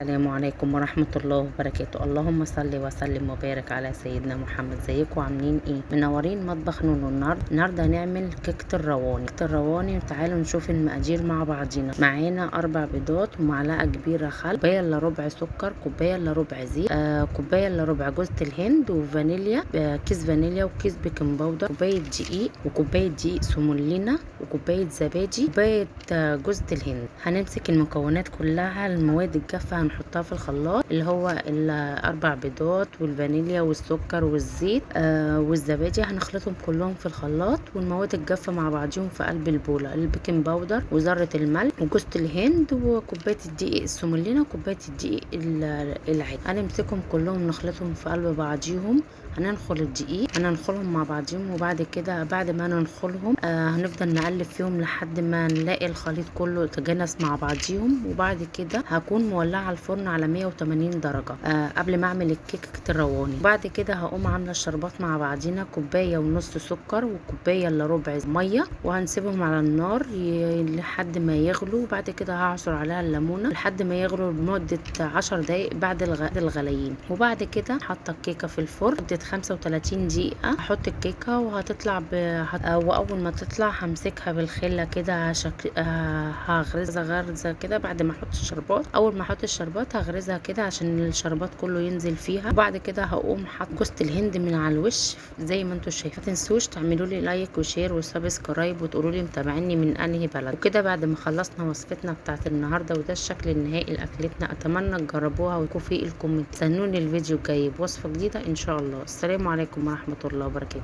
السلام عليكم ورحمة الله وبركاته. اللهم صل وسلم وبارك على سيدنا محمد. ازيكم عاملين ايه؟ منورين مطبخ نونو. النهارده هنعمل كيكة الرواني. تعالوا نشوف المقادير مع بعضينا. معانا 4 بيضات ومعلقة كبيرة خل، كوباية الا ربع سكر، كوباية الا ربع زيت، كوباية الا ربع جوز الهند وفانيليا، كيس فانيليا وكيس بيكنج باودر، كوباية دقيق وكوباية دقيق سمولينا وكوباية زبادي، كوباية جوز الهند. هنمسك المكونات كلها، المواد الجافة هنحطها في الخلاط، اللي هو الاربع بيضات والفانيليا والسكر والزيت والزبادي، هنخلطهم كلهم في الخلاط، والمواد الجافه مع بعضهم في قلب البوله، البيكنج باودر وذره الملح وجوز الهند وكوبايه الدقيق السمولينا وكوبايه الدقيق العادي. هنمسكهم كلهم نخلطهم في قلب بعضهم. هننخل الدقيق، هننخلهم مع بعضهم، وبعد كده بعد ما ننخلهم هنفضل نقلب فيهم لحد ما نلاقي الخليط كله تجانس مع بعضهم. وبعد كده هكون مولعه الفرن على 180 درجه قبل ما اعمل الكيكه الرواني. بعد كده هقوم عامله الشربات مع بعضينا، كوبايه ونص سكر وكوبايه الا ربع ميه، وهنسيبهم على النار لحد ما يغلوا. وبعد كده هعصر عليها الليمونه لحد ما يغلوا لمده 10 دقائق بعد الغليين. وبعد كده حاطه الكيكه في الفرن لمده 35 دقيقه. هحط الكيكه وهتطلع واول ما تطلع همسكها بالخله كده هغرزها غرزه كده. بعد ما احط الشربات، اول ما احط الشربات هغرزها كده عشان الشربات كله ينزل فيها. وبعد كده هقوم حاط جوز الهند من على الوش زي ما انتم شايفين. ما تنسوش تعملوا لي لايك وشير وسبسكرايب وتقولوا لي متابعيني من انهي بلد. وكده بعد ما خلصنا وصفتنا بتاعت النهارده، وده الشكل النهائي لاكلتنا. اتمنى تجربوها ويكون في الكومنت. استنوني الفيديو الجاي بوصفه جديده ان شاء الله. السلام عليكم ورحمه الله وبركاته.